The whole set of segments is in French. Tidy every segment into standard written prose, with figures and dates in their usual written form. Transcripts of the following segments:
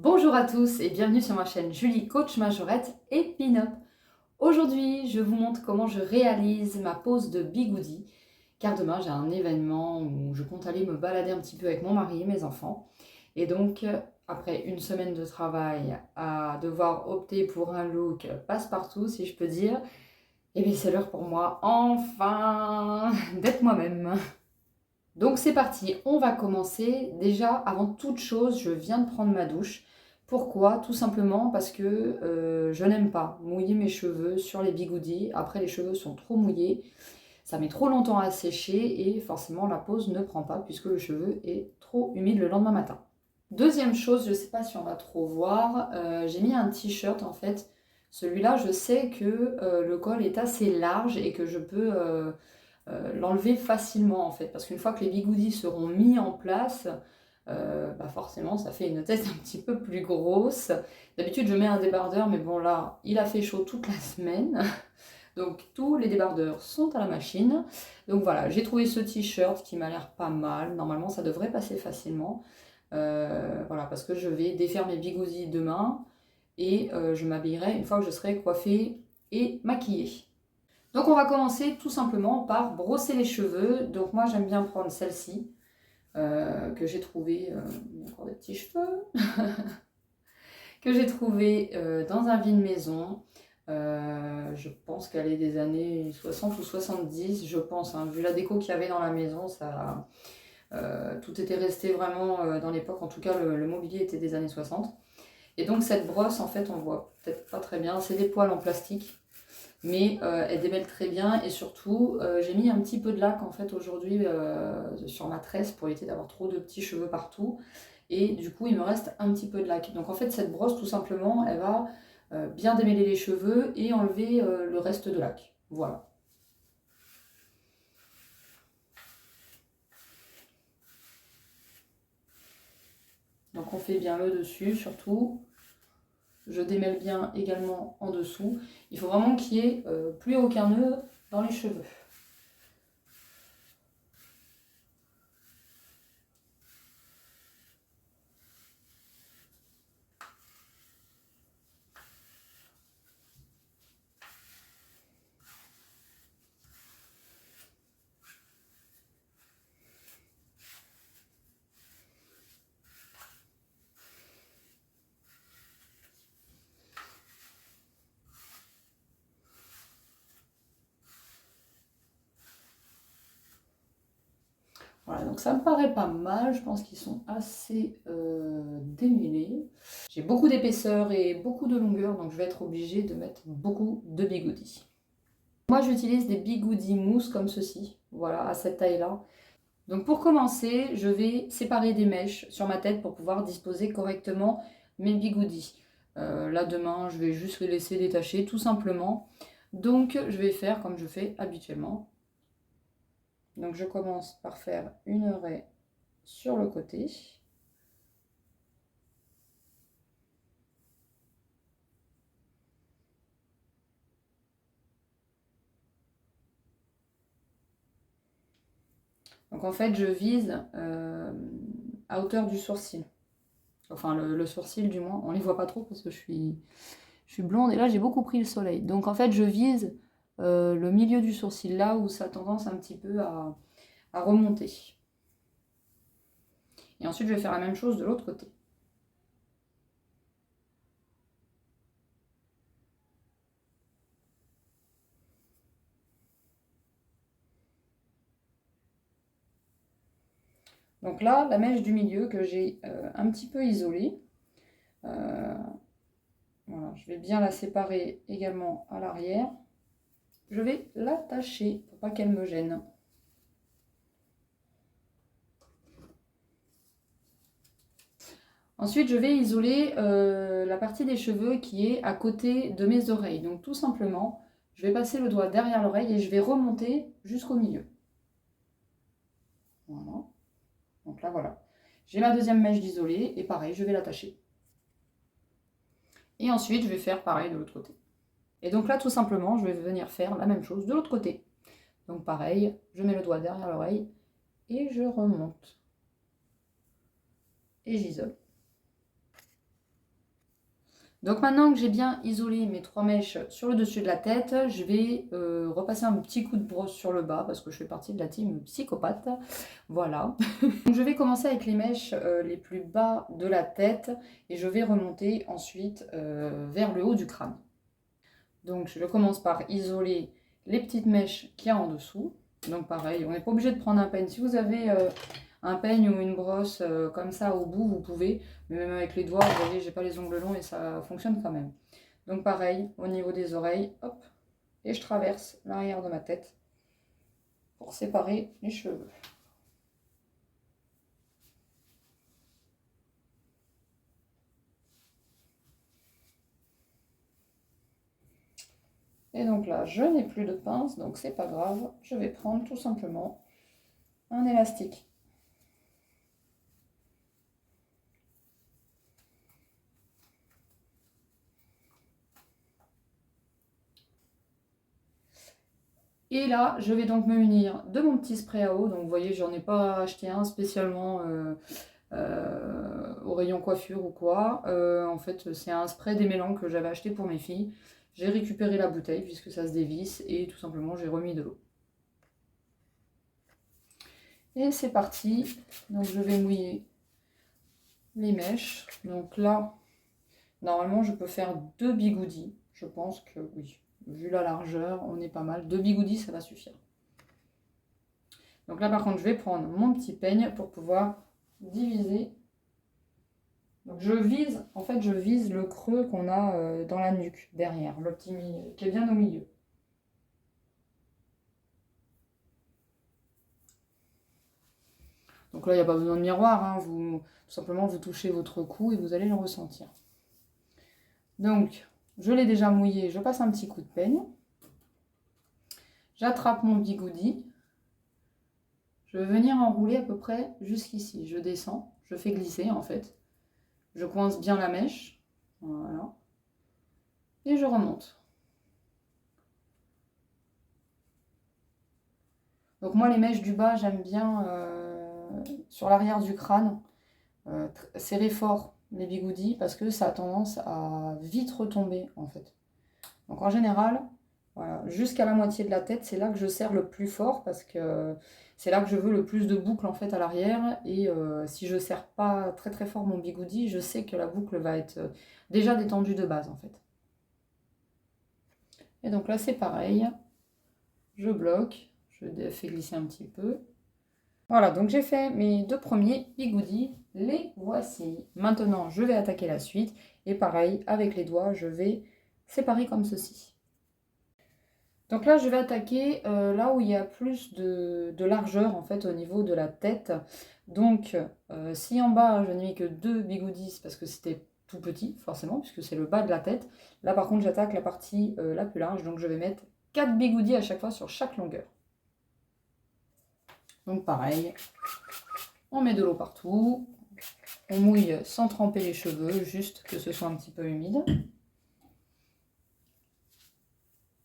Bonjour à tous et bienvenue sur ma chaîne Julie Coach Majorette et Pin-Up. Aujourd'hui, je vous montre comment je réalise ma pose de bigoudi, car demain j'ai un événement où je compte aller me balader un petit peu avec mon mari et mes enfants. Et donc, après une semaine de travail à devoir opter pour un look passe-partout, si je peux dire, et bien c'est l'heure pour moi, enfin, d'être moi-même. Donc c'est parti, on va commencer. Déjà, avant toute chose, je viens de prendre ma douche. Pourquoi? Tout simplement parce que je n'aime pas mouiller mes cheveux sur les bigoudis. Après, les cheveux sont trop mouillés, ça met trop longtemps à sécher et forcément la pose ne prend pas puisque le cheveu est trop humide le lendemain matin. Deuxième chose, je ne sais pas si on va trop voir, j'ai mis un t-shirt en fait. Celui-là, je sais que le col est assez large et que je peux l'enlever facilement en fait, parce qu'une fois que les bigoudis seront mis en place, forcément ça fait une tête un petit peu plus grosse. D'habitude je mets un débardeur, mais bon là il a fait chaud toute la semaine, donc tous les débardeurs sont à la machine. Donc voilà, j'ai trouvé ce t-shirt qui m'a l'air pas mal, normalement ça devrait passer facilement. Voilà, parce que je vais défaire mes bigoudis demain et je m'habillerai une fois que je serai coiffée et maquillée. Donc on va commencer tout simplement par brosser les cheveux. Donc moi j'aime bien prendre celle-ci que j'ai trouvée, encore des petits cheveux, que j'ai trouvée dans un vide maison. Je pense qu'elle est des années 60 ou 70, je pense, hein. Vu la déco qu'il y avait dans la maison, ça, tout était resté vraiment dans l'époque, en tout cas le mobilier était des années 60. Et donc cette brosse, en fait, on voit peut-être pas très bien, c'est des poils en plastique. Mais elle démêle très bien et surtout j'ai mis un petit peu de lac en fait aujourd'hui sur ma tresse pour éviter d'avoir trop de petits cheveux partout, et du coup il me reste un petit peu de lac. Donc en fait cette brosse tout simplement elle va bien démêler les cheveux et enlever le reste de lac. Voilà. Donc on fait bien le dessus surtout. Je démêle bien également en dessous. Il faut vraiment qu'il n'y ait plus aucun nœud dans les cheveux. Voilà, donc ça me paraît pas mal, je pense qu'ils sont assez démêlés. J'ai beaucoup d'épaisseur et beaucoup de longueur, donc je vais être obligée de mettre beaucoup de bigoudis. Moi j'utilise des bigoudis mousse comme ceci, voilà, à cette taille-là. Donc pour commencer, je vais séparer des mèches sur ma tête pour pouvoir disposer correctement mes bigoudis. Là demain, je vais juste les laisser détacher tout simplement. Donc je vais faire comme je fais habituellement. Donc je commence par faire une raie sur le côté. Donc en fait je vise à hauteur du sourcil. Enfin le sourcil du moins, on ne les voit pas trop parce que je suis blonde et là j'ai beaucoup pris le soleil. Donc en fait je vise le milieu du sourcil là où ça a tendance un petit peu à remonter. Et ensuite je vais faire la même chose de l'autre côté. Donc là, la mèche du milieu que j'ai un petit peu isolée, voilà, je vais bien la séparer également à l'arrière. Je vais l'attacher pour pas qu'elle me gêne. Ensuite, je vais isoler la partie des cheveux qui est à côté de mes oreilles. Donc tout simplement, je vais passer le doigt derrière l'oreille et je vais remonter jusqu'au milieu. Voilà. Donc là, voilà. J'ai ma deuxième mèche d'isolé et pareil, je vais l'attacher. Et ensuite, je vais faire pareil de l'autre côté. Et donc là, tout simplement, je vais venir faire la même chose de l'autre côté. Donc pareil, je mets le doigt derrière l'oreille et je remonte. Et j'isole. Donc maintenant que j'ai bien isolé mes 3 mèches sur le dessus de la tête, je vais repasser un petit coup de brosse sur le bas parce que je fais partie de la team psychopathe. Voilà. Donc je vais commencer avec les mèches les plus bas de la tête et je vais remonter ensuite vers le haut du crâne. Donc je commence par isoler les petites mèches qu'il y a en dessous. Donc pareil, on n'est pas obligé de prendre un peigne. Si vous avez un peigne ou une brosse comme ça au bout, vous pouvez. Mais même avec les doigts, vous voyez, j'ai pas les ongles longs et ça fonctionne quand même. Donc pareil, au niveau des oreilles, hop, et je traverse l'arrière de ma tête pour séparer les cheveux. Et donc là, je n'ai plus de pince, donc c'est pas grave. Je vais prendre tout simplement un élastique. Et là, je vais donc me munir de mon petit spray à eau. Donc vous voyez, j'en ai pas acheté un spécialement au rayon coiffure ou quoi. En fait, c'est un spray démêlant que j'avais acheté pour mes filles. J'ai récupéré la bouteille puisque ça se dévisse et tout simplement j'ai remis de l'eau. Et c'est parti. Donc je vais mouiller les mèches. Donc là, normalement je peux faire 2 bigoudis. Je pense que oui. Vu la largeur, on est pas mal. 2 bigoudis, ça va suffire. Donc là par contre, je vais prendre mon petit peigne pour pouvoir diviser. Donc je vise, en fait je vise le creux qu'on a dans la nuque, derrière, le petit milieu, qui est bien au milieu. Donc là, il n'y a pas besoin de miroir, hein, tout simplement vous touchez votre cou et vous allez le ressentir. Donc, je l'ai déjà mouillé, je passe un petit coup de peigne. J'attrape mon bigoudi. Je vais venir enrouler à peu près jusqu'ici. Je descends, je fais glisser en fait. Je coince bien la mèche. Voilà. Et je remonte. Donc moi, les mèches du bas, j'aime bien sur l'arrière du crâne, serrer fort les bigoudis parce que ça a tendance à vite retomber en fait. Donc en général, voilà, jusqu'à la moitié de la tête, c'est là que je serre le plus fort parce que c'est là que je veux le plus de boucles en fait à l'arrière. Et si je serre pas très très fort mon bigoudi, je sais que la boucle va être déjà détendue de base en fait. Et donc là c'est pareil, je bloque, je fais glisser un petit peu. Voilà, donc j'ai fait mes 2 premiers bigoudis, les voici. Maintenant je vais attaquer la suite et pareil, avec les doigts, je vais séparer comme ceci. Donc là, je vais attaquer là où il y a plus de largeur en fait au niveau de la tête. Donc, si en bas, je n'ai mis que 2 bigoudis parce que c'était tout petit, forcément, puisque c'est le bas de la tête. Là, par contre, j'attaque la partie la plus large. Donc, je vais mettre 4 bigoudis à chaque fois sur chaque longueur. Donc, pareil, on met de l'eau partout. On mouille sans tremper les cheveux, juste que ce soit un petit peu humide.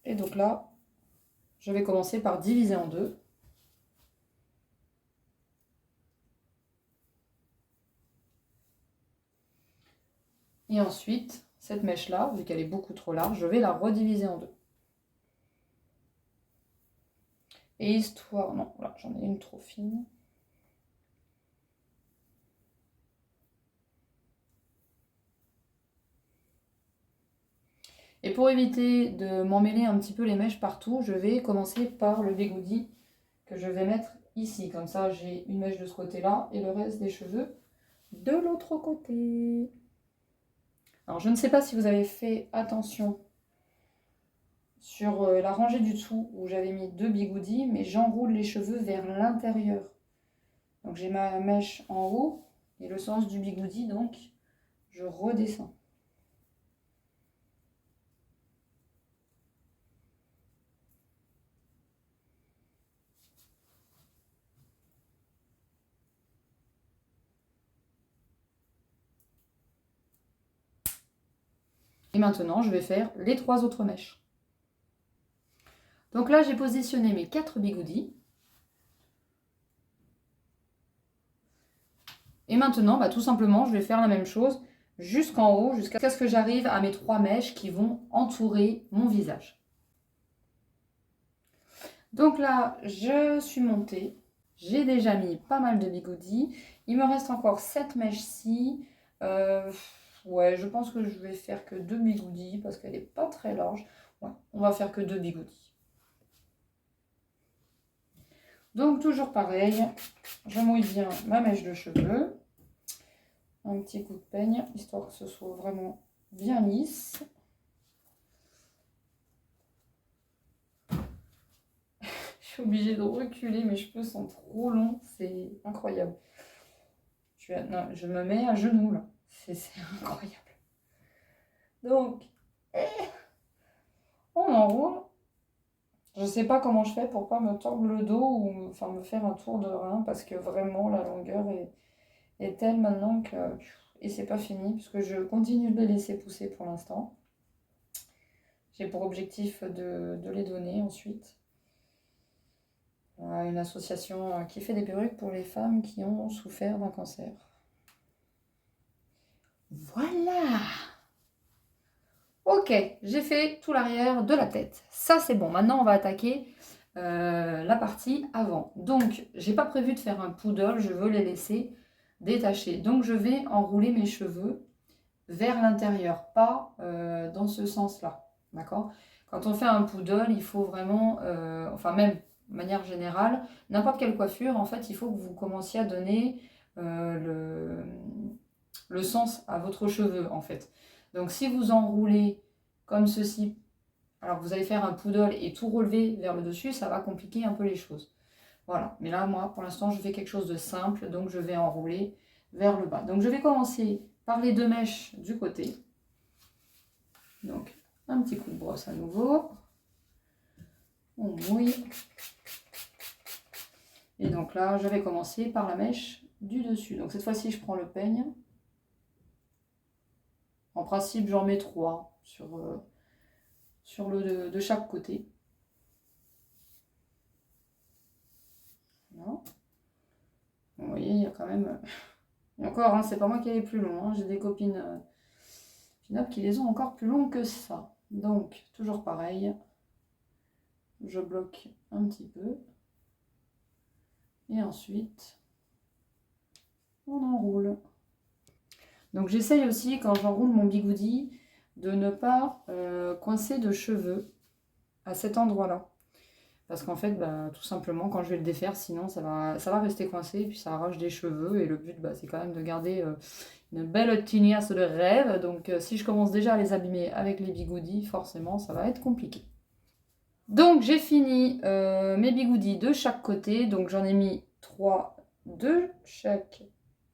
Et donc là, je vais commencer par diviser en 2. Et ensuite, cette mèche-là, vu qu'elle est beaucoup trop large, je vais la rediviser en 2. Et histoire... Non, là, j'en ai une trop fine. Et pour éviter de m'emmêler un petit peu les mèches partout, je vais commencer par le bigoudi que je vais mettre ici. Comme ça, j'ai une mèche de ce côté-là et le reste des cheveux de l'autre côté. Alors, je ne sais pas si vous avez fait attention sur la rangée du dessous où j'avais mis 2 bigoudis, mais j'enroule les cheveux vers l'intérieur. Donc, j'ai ma mèche en haut et le sens du bigoudi, donc je redescends. Et maintenant, je vais faire les 3 autres mèches. Donc là, j'ai positionné mes 4 bigoudis. Et maintenant, tout simplement, je vais faire la même chose. jusqu'en haut, jusqu'à ce que j'arrive à mes 3 mèches qui vont entourer mon visage. Donc là, je suis montée. J'ai déjà mis pas mal de bigoudis. Il me reste encore 7 mèches-ci. Ouais, je pense que je vais faire que 2 bigoudis parce qu'elle n'est pas très large. Ouais, on va faire que 2 bigoudis. Donc toujours pareil, je mouille bien ma mèche de cheveux. Un petit coup de peigne, histoire que ce soit vraiment bien lisse. Je suis obligée de reculer, mes cheveux sont trop longs, c'est incroyable. Non, je me mets à genoux là, c'est incroyable. Donc, on enroule. Je sais pas comment je fais pour pas me tordre le dos ou enfin me faire un tour de rein parce que vraiment la longueur est telle maintenant que... Et c'est pas fini puisque je continue de les laisser pousser pour l'instant. J'ai pour objectif de les donner ensuite à une association qui fait des perruques pour les femmes qui ont souffert d'un cancer. Voilà! Ok, j'ai fait tout l'arrière de la tête. Ça, c'est bon. Maintenant, on va attaquer la partie avant. Donc, j'ai pas prévu de faire un poodle. Je veux les laisser détachés. Donc, je vais enrouler mes cheveux vers l'intérieur, pas dans ce sens-là. D'accord? Quand on fait un poodle, il faut vraiment... enfin, même de manière générale, n'importe quelle coiffure, en fait, il faut que vous commenciez à donner le sens à votre cheveu, en fait. Donc si vous enroulez comme ceci, alors que vous allez faire un poodle et tout relever vers le dessus, ça va compliquer un peu les choses. Voilà, mais là, moi, pour l'instant, je fais quelque chose de simple, donc je vais enrouler vers le bas. Donc je vais commencer par les 2 mèches du côté. Donc, un petit coup de brosse à nouveau. On mouille. Et donc là, je vais commencer par la mèche du dessus. Donc cette fois-ci, je prends le peigne. En principe, j'en mets 3 sur le de chaque côté. Voilà. Vous voyez, il y a quand même... Et encore, hein, c'est pas moi qui ai les plus longs. Hein. J'ai des copines pin-up qui les ont encore plus longs que ça. Donc, toujours pareil. Je bloque un petit peu. Et ensuite, on enroule. Donc, j'essaye aussi, quand j'enroule mon bigoudi, de ne pas coincer de cheveux à cet endroit-là. Parce qu'en fait, bah, tout simplement, quand je vais le défaire, sinon ça va rester coincé et puis ça arrache des cheveux. Et le but, bah, c'est quand même de garder une belle tignasse de rêve. Donc si je commence déjà à les abîmer avec les bigoudis, forcément, ça va être compliqué. Donc j'ai fini mes bigoudis de chaque côté. Donc j'en ai mis 3 de chaque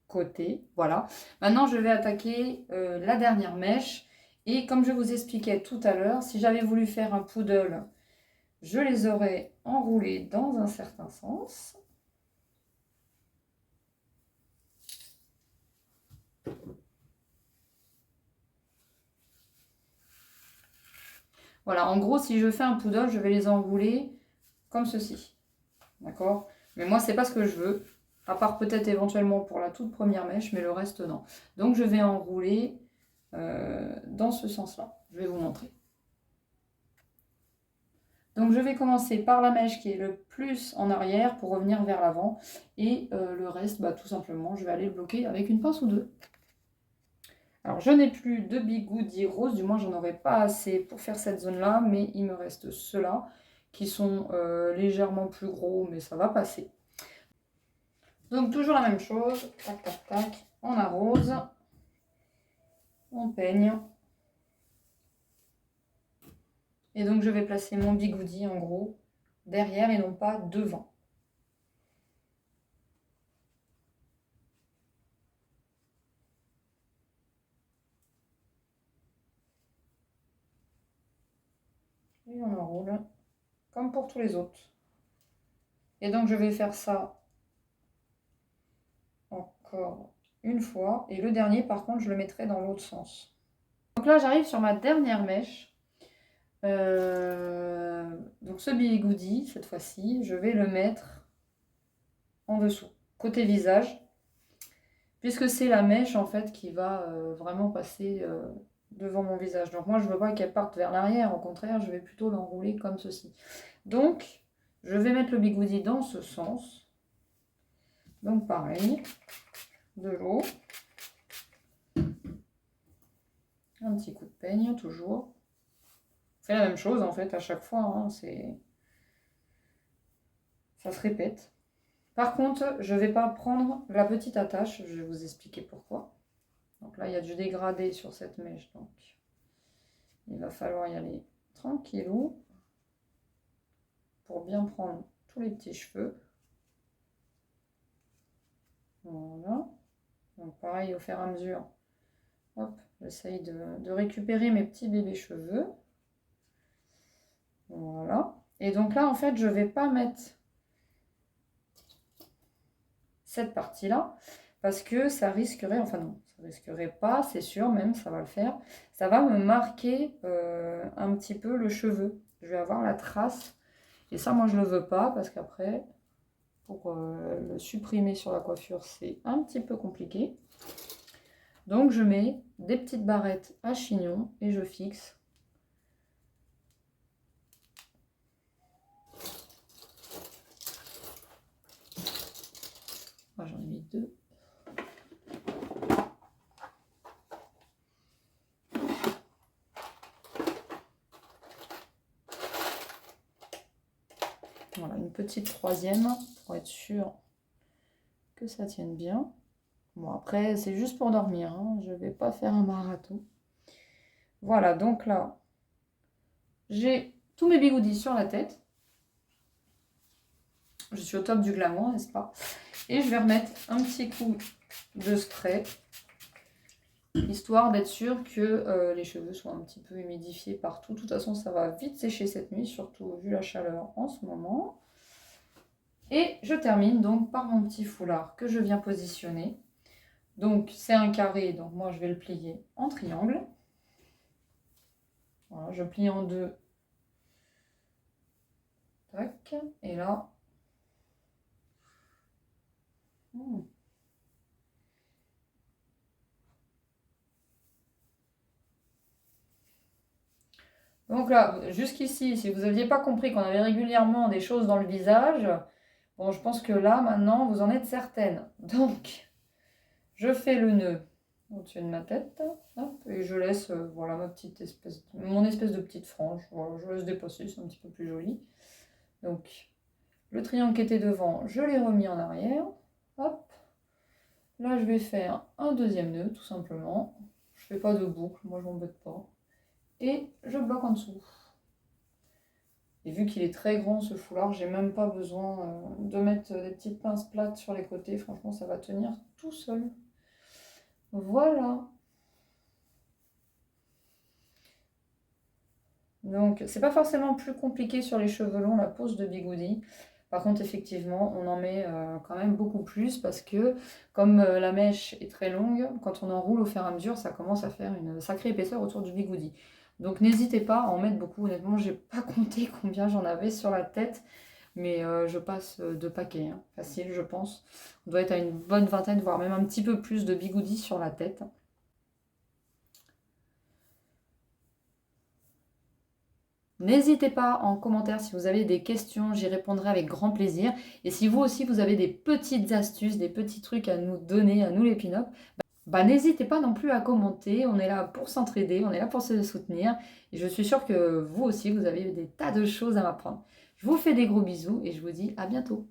côté. Voilà. Maintenant, je vais attaquer la dernière mèche. Et comme je vous expliquais tout à l'heure, si j'avais voulu faire un poodle, je les aurais enroulés dans un certain sens. Voilà, en gros, si je fais un poodle, je vais les enrouler comme ceci. D'accord? Mais moi, c'est pas ce que je veux. À part peut-être éventuellement pour la toute première mèche, mais le reste, non. Donc, je vais enrouler dans ce sens-là. Je vais vous montrer. Donc je vais commencer par la mèche qui est le plus en arrière pour revenir vers l'avant. Et le reste, bah, tout simplement, je vais aller le bloquer avec une pince ou deux. Alors je n'ai plus de bigoudis roses, du moins j'en aurai pas assez pour faire cette zone-là, mais il me reste ceux-là qui sont légèrement plus gros, mais ça va passer. Donc toujours la même chose, tac tac tac, on arrose, on peigne. Et donc je vais placer mon bigoudi en gros derrière et non pas devant. Et on enroule comme pour tous les autres. Et donc je vais faire ça encore une fois. Et le dernier par contre je le mettrai dans l'autre sens. Donc là j'arrive sur ma dernière mèche. Donc ce bigoudi, cette fois-ci, je vais le mettre en dessous, côté visage. puisque c'est la mèche en fait qui va vraiment passer devant mon visage. Donc moi je veux pas qu'elle parte vers l'arrière, au contraire je vais plutôt l'enrouler comme ceci. Donc je vais mettre le bigoudi dans ce sens. Donc pareil, de l'eau, un petit coup de peigne toujours. C'est la même chose en fait à chaque fois, hein, ça se répète. Par contre, je ne vais pas prendre la petite attache, je vais vous expliquer pourquoi. Donc là, il y a du dégradé sur cette mèche, donc il va falloir y aller tranquillou pour bien prendre tous les petits cheveux. Voilà. Donc pareil, au fur et à mesure, hop, j'essaye de récupérer mes petits bébés cheveux. Voilà. Et donc là, en fait, je ne vais pas mettre cette partie-là, parce que ça risquerait, enfin non, ça risquerait pas, c'est sûr, même, ça va le faire, ça va me marquer un petit peu le cheveu. Je vais avoir la trace, et ça, moi, je le veux pas, parce qu'après, pour le supprimer sur la coiffure, c'est un petit peu compliqué. Donc, je mets des petites barrettes à chignon, et je fixe. Moi, j'en ai mis 2. Voilà, une petite troisième pour être sûr que ça tienne bien. Bon, après, c'est juste pour dormir, hein. Je ne vais pas faire un marathon. Voilà, donc là, j'ai tous mes bigoudis sur la tête. Je suis au top du glamour, n'est-ce pas? Et je vais remettre un petit coup de spray, histoire d'être sûr que les cheveux soient un petit peu humidifiés partout. De toute façon, ça va vite sécher cette nuit, surtout vu la chaleur en ce moment. Et je termine donc par mon petit foulard que je viens positionner. Donc c'est un carré, donc moi je vais le plier en triangle. Voilà, je plie en deux. Tac, et là. Donc là, jusqu'ici, si vous n'aviez pas compris qu'on avait régulièrement des choses dans le visage, bon, je pense que là, maintenant, vous en êtes certaine. Donc, je fais le nœud au-dessus de ma tête, hop, et je laisse, voilà, mon espèce de petite frange. Voilà, je laisse dépasser, c'est un petit peu plus joli. Donc, le triangle qui était devant, je l'ai remis en arrière. Hop. Là, je vais faire un deuxième nœud, tout simplement. Je fais pas de boucle, moi je m'embête pas. Et je bloque en dessous. Et vu qu'il est très grand ce foulard, j'ai même pas besoin de mettre des petites pinces plates sur les côtés. Franchement, ça va tenir tout seul. Voilà. Donc, c'est pas forcément plus compliqué sur les cheveux longs, la pose de bigoudi. Par contre, effectivement, on en met quand même beaucoup plus parce que comme la mèche est très longue, quand on enroule au fur et à mesure, ça commence à faire une sacrée épaisseur autour du bigoudi. Donc n'hésitez pas à en mettre beaucoup. Honnêtement, j'ai pas compté combien j'en avais sur la tête, mais je passe de paquets, hein. Facile, je pense. On doit être à une bonne vingtaine, voire même un petit peu plus de bigoudi sur la tête. N'hésitez pas en commentaire si vous avez des questions, j'y répondrai avec grand plaisir. Et si vous aussi vous avez des petites astuces, des petits trucs à nous donner, à nous les pin-up, bah, n'hésitez pas non plus à commenter. On est là pour s'entraider, on est là pour se soutenir. Et je suis sûre que vous aussi, vous avez des tas de choses à m'apprendre. Je vous fais des gros bisous et je vous dis à bientôt.